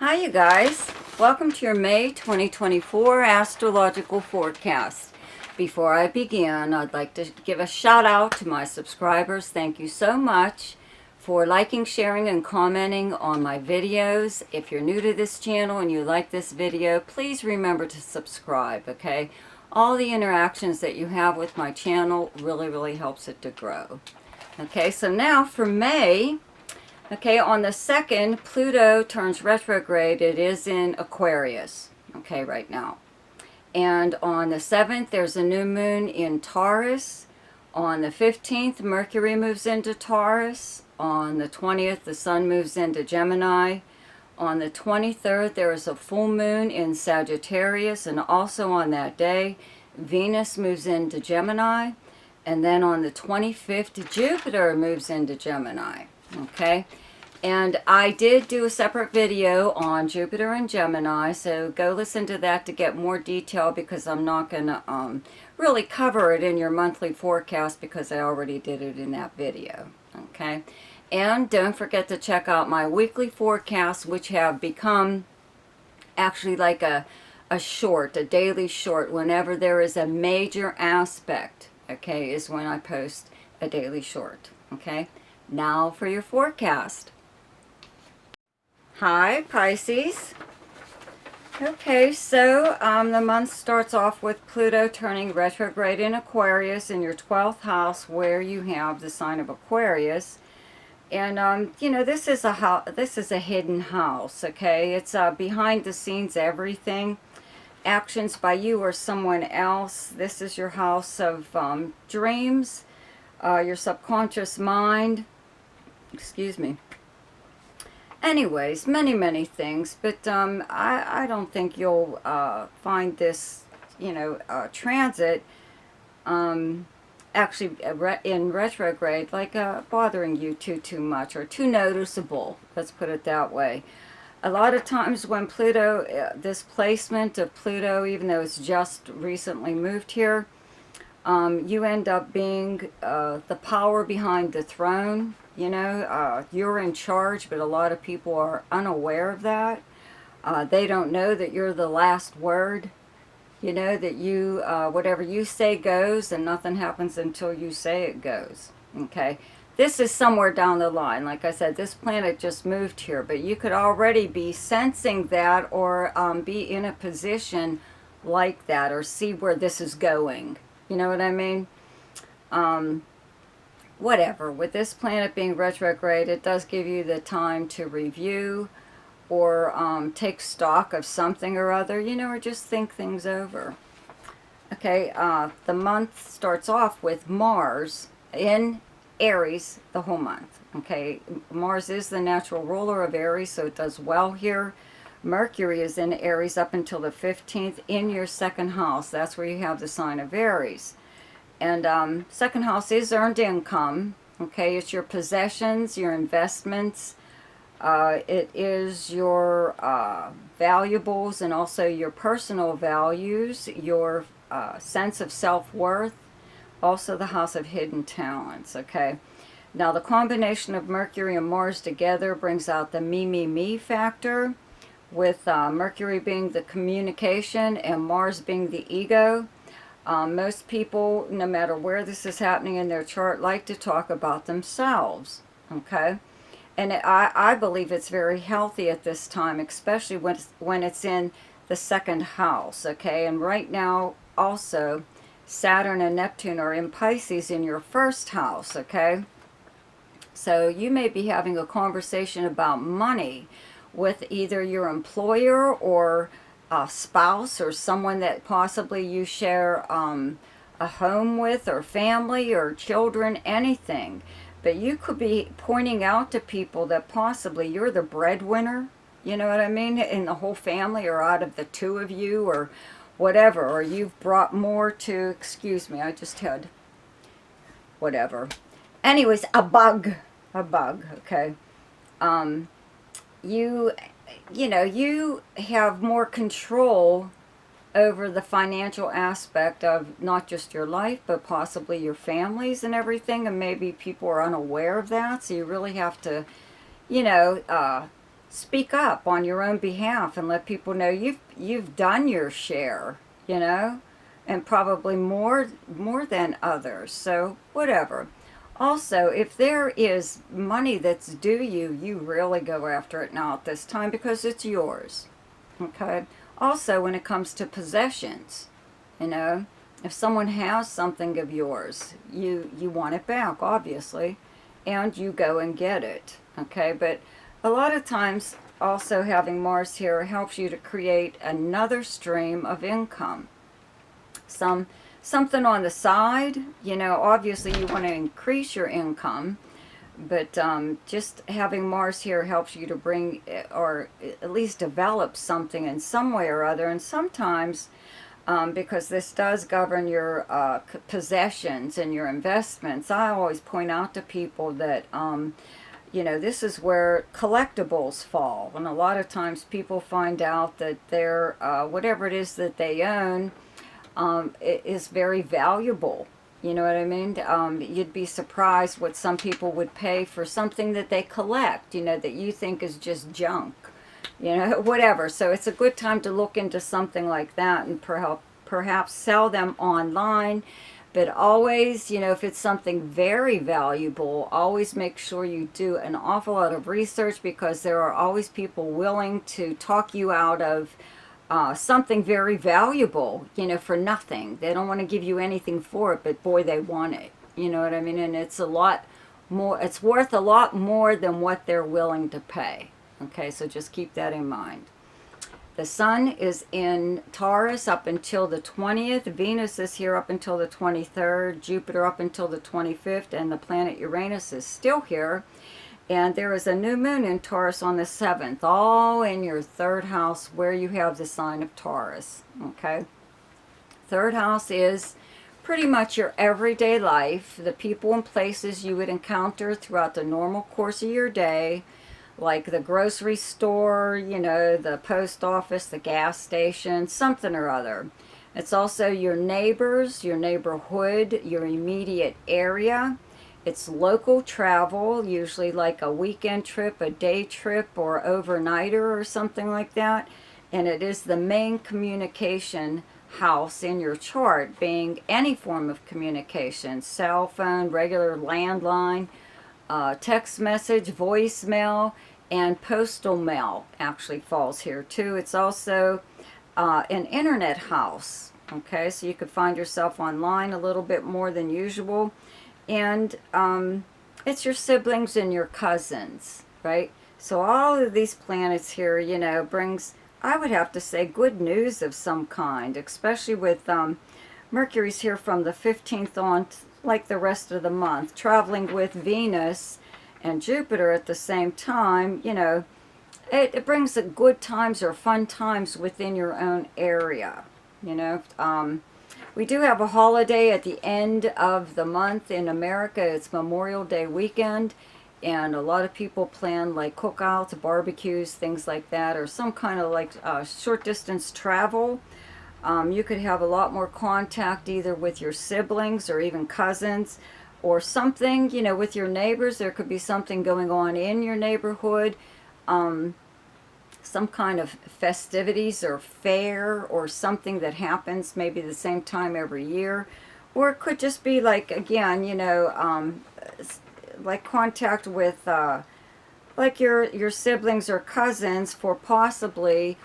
Hi you guys, welcome to your May 2024 Astrological Forecast. Before I begin, I'd like to give a shout out to my subscribers. Thank you so much for liking, sharing, and commenting on my videos. If you're new to this channel and you like this video, please remember to subscribe, okay? All the interactions that you have with my channel really helps it to grow. Okay, so now for May. Okay, on the 2nd, Pluto turns retrograde. It is in Aquarius, okay, right now. And on the 7th, there's a new moon in Taurus. On the 15th, Mercury moves into Taurus. On the 20th, the Sun moves into Gemini. On the 23rd, there is a full moon in Sagittarius. And also on that day, Venus moves into Gemini. And then on the 25th, Jupiter moves into Gemini. Okay, and I did do a separate video on Jupiter and Gemini, so go listen to that to get more detail, because I'm not going to really cover it in your monthly forecast because I already did it in that video. Okay, and don't forget to check out my weekly forecasts, which have become actually like a daily short. Whenever there is a major aspect, okay, is when I post a daily short. Okay, now for your forecast. Hi, Pisces. Okay, so the month starts off with Pluto turning retrograde in Aquarius in your 12th house, where you have the sign of Aquarius. And you know, this is a hidden house. Okay, it's behind the scenes everything. Actions by you or someone else. This is your house of dreams, your subconscious mind. Excuse me. Anyways, many things, but I don't think you'll find this, transit actually in retrograde like bothering you too much or too noticeable. Let's put it that way. A lot of times when Pluto, this placement of Pluto, even though it's just recently moved here, you end up being the power behind the throne. You know, you're in charge, but a lot of people are unaware of that. They don't know that you're the last word. You know, that you, whatever you say goes, and nothing happens until you say it goes. Okay, this is somewhere down the line. Like I said, this planet just moved here, but you could already be sensing that, or be in a position like that, or see where this is going. You know what I mean? Whatever. With this planet being retrograde, it does give you the time to review or take stock of something or other, you know, or just think things over. Okay, the month starts off with Mars in Aries the whole month. Okay, Mars is the natural ruler of Aries, so it does well here. Mercury is in Aries up until the 15th in your second house. That's where you have the sign of Aries. And second house is earned income. Okay, it's your possessions, your investments. It is your valuables, and also your personal values, your sense of self-worth. Also the house of hidden talents. Okay, now the combination of Mercury and Mars together brings out the me factor, with Mercury being the communication and Mars being the ego. Most people, no matter where this is happening in their chart, like to talk about themselves. Okay, and I believe it's very healthy at this time, especially when it's in the second house. Okay, and right now also Saturn and Neptune are in Pisces in your first house. Okay, so you may be having a conversation about money with either your employer or a spouse, or someone that possibly you share a home with, or family or children, anything. But you could be pointing out to people that possibly you're the breadwinner, you know what I mean, in the whole family, or out of the two of you, or whatever, or you've brought more to, excuse me, I just had whatever. Anyways, a bug, okay. You know, you have more control over the financial aspect of not just your life, but possibly your families and everything, and maybe people are unaware of that, so you really have to, you know, speak up on your own behalf and let people know you've done your share, you know, and probably more than others. So whatever. Also, if there is money that's due you, you really go after it now at this time because it's yours. Okay? Also, when it comes to possessions, you know, if someone has something of yours, you want it back, obviously, and you go and get it. Okay? But a lot of times, also having Mars here helps you to create another stream of income. Something on the side, you know, obviously you want to increase your income, but just having Mars here helps you to bring, or at least develop something in some way or other. And sometimes, because this does govern your possessions and your investments, I always point out to people that, you know, this is where collectibles fall. And a lot of times people find out that their, whatever it is that they own, it is very valuable. You know what I mean? You'd be surprised what some people would pay for something that they collect, you know, that you think is just junk, you know, whatever. So it's a good time to look into something like that and perhaps sell them online. But always, you know, if it's something very valuable, always make sure you do an awful lot of research, because there are always people willing to talk you out of something very valuable, you know, for nothing. They don't want to give you anything for it, but boy, they want it. You know what I mean? And it's a lot more, it's worth a lot more than what they're willing to pay. Okay, so just keep that in mind. The Sun is in Taurus up until the 20th. Venus is here up until the 23rd. Jupiter up until the 25th. And the planet Uranus is still here. And there is a new moon in Taurus on the 7th, all in your third house where you have the sign of Taurus, okay? Third house is pretty much your everyday life, the people and places you would encounter throughout the normal course of your day, like the grocery store, you know, the post office, the gas station, something or other. It's also your neighbors, your neighborhood, your immediate area. It's local travel, usually like a weekend trip, a day trip, or overnighter or something like that. And it is the main communication house in your chart, being any form of communication, cell phone, regular landline, text message, voicemail, and postal mail actually falls here too. It's also an internet house, okay? So you could find yourself online a little bit more than usual. And it's your siblings and your cousins, right? So all of these planets here, you know, brings, I would have to say, good news of some kind, especially with Mercury's here from the 15th on, like the rest of the month, traveling with Venus and Jupiter at the same time. You know, it brings good times or fun times within your own area, you know. We do have a holiday at the end of the month in America. It's Memorial Day weekend, and a lot of people plan like cookouts, barbecues, things like that, or some kind of like short distance travel. You could have a lot more contact either with your siblings or even cousins, or something, you know, with your neighbors. There could be something going on in your neighborhood. Some kind of festivities or fair or something that happens maybe the same time every year. Or it could just be like, again, you know, like contact with like your siblings or cousins for possibly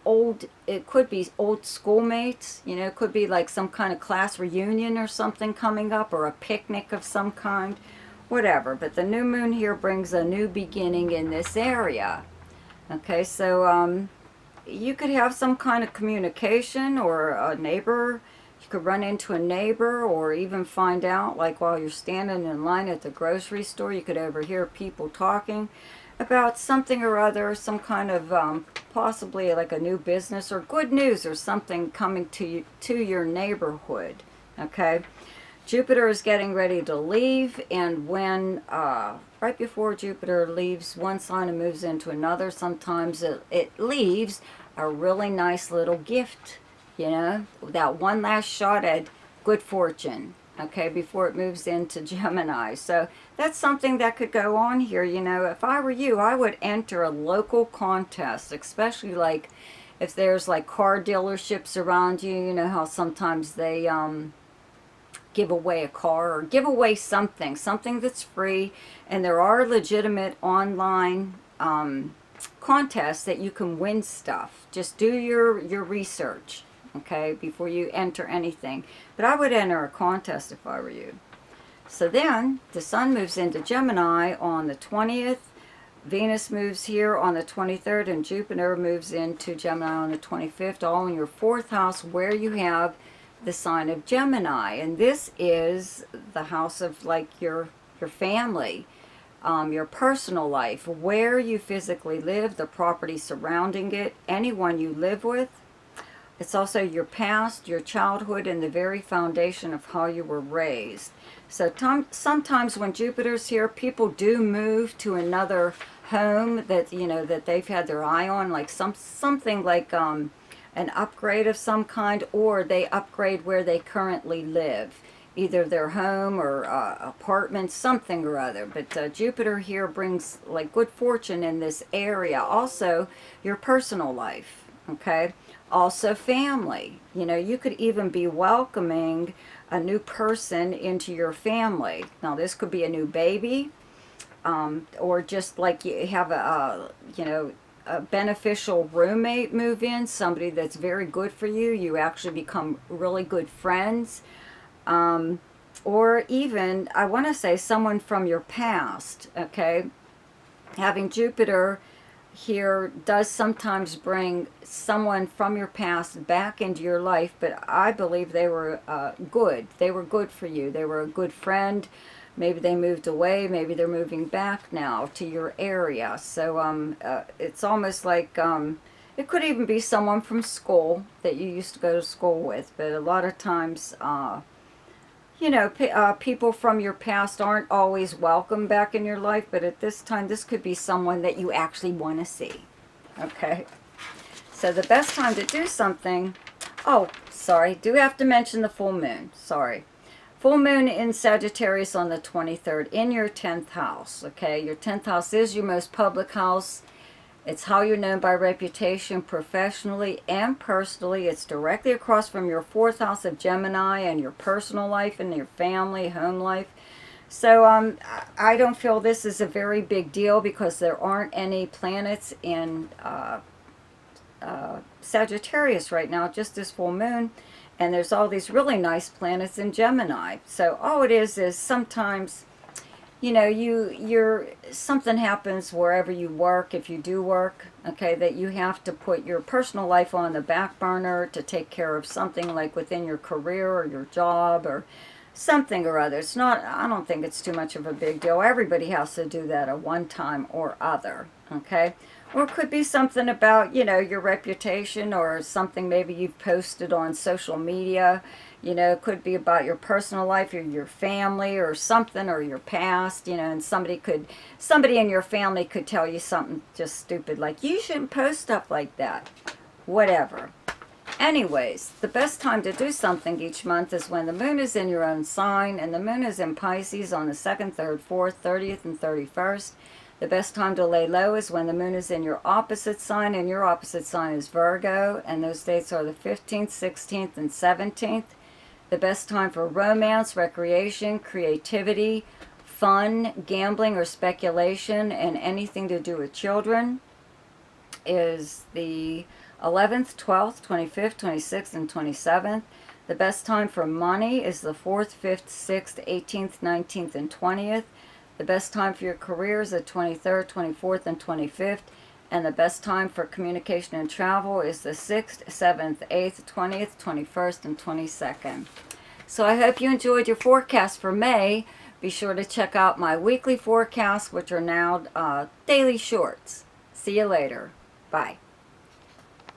old, it could be old schoolmates, you know, it could be like some kind of class reunion or something coming up, or a picnic of some kind, whatever. But the new moon here brings a new beginning in this area. Okay, so you could have some kind of communication, or a neighbor, you could run into a neighbor, or even find out, like while you're standing in line at the grocery store, you could overhear people talking about something or other, some kind of possibly like a new business or good news or something coming to your neighborhood. Okay, Jupiter is getting ready to leave, and when right before Jupiter leaves one sign and moves into another, sometimes it leaves a really nice little gift, you know, that one last shot at good fortune. okay, before it moves into Gemini. So that's something that could go on here. You know, if I were you, I would enter a local contest, especially like if there's like car dealerships around you. You know how sometimes they give away a car or give away something that's free, and there are legitimate online contests that you can win stuff. Just do your research, okay, before you enter anything. But I would enter a contest if I were you. So then the sun moves into Gemini on the 20th, Venus moves here on the 23rd, and Jupiter moves into Gemini on the 25th, all in your 4th house where you have the sign of Gemini. And this is the house of like your family, your personal life, where you physically live, the property surrounding it, anyone you live with. It's also your past, your childhood, and the very foundation of how you were raised. So sometimes when Jupiter's here, people do move to another home that, you know, that they've had their eye on, like something like an upgrade of some kind, or they upgrade where they currently live, either their home or apartment, something or other. But Jupiter here brings like good fortune in this area. Also your personal life, okay? Also family. You know, you could even be welcoming a new person into your family. Now this could be a new baby, or just like you have a beneficial roommate move in, somebody that's very good for you. You actually become really good friends. Or even, I want to say, someone from your past, okay? Having Jupiter here does sometimes bring someone from your past back into your life, but I believe they were good. They were good for you. They were a good friend. Maybe they moved away. Maybe they're moving back now to your area. So it's almost like it could even be someone from school that you used to go to school with. But a lot of times, you know, people from your past aren't always welcome back in your life. But at this time, this could be someone that you actually want to see. Okay. So the best time to do something... Oh, sorry. Do have to mention the full moon. Sorry. Full moon in Sagittarius on the 23rd in your 10th house, okay? Your 10th house is your most public house. It's how you're known by reputation, professionally and personally. It's directly across from your 4th house of Gemini and your personal life and your family, home life. So I don't feel this is a very big deal because there aren't any planets in Sagittarius right now, just this full moon. And there's all these really nice planets in Gemini. So all it is sometimes, you know, something happens wherever you work, if you do work, okay, that you have to put your personal life on the back burner to take care of something like within your career or your job or something or other. It's not, I don't think it's too much of a big deal. Everybody has to do that at one time or other, okay? Or it could be something about, you know, your reputation or something maybe you've posted on social media. You know, it could be about your personal life or your family or something or your past, you know, and somebody in your family could tell you something just stupid like, you shouldn't post stuff like that. Whatever. Anyways, the best time to do something each month is when the moon is in your own sign, and the moon is in Pisces on the 2nd, 3rd, 4th, 30th, and 31st. The best time to lay low is when the moon is in your opposite sign, and your opposite sign is Virgo, and those dates are the 15th, 16th, and 17th. The best time for romance, recreation, creativity, fun, gambling, or speculation, and anything to do with children is the 11th, 12th, 25th, 26th, and 27th. The best time for money is the 4th, 5th, 6th, 18th, 19th, and 20th. The best time for your career is the 23rd, 24th, and 25th. And the best time for communication and travel is the 6th, 7th, 8th, 20th, 21st, and 22nd. So I hope you enjoyed your forecast for May. Be sure to check out my weekly forecasts, which are now daily shorts. See you later. Bye.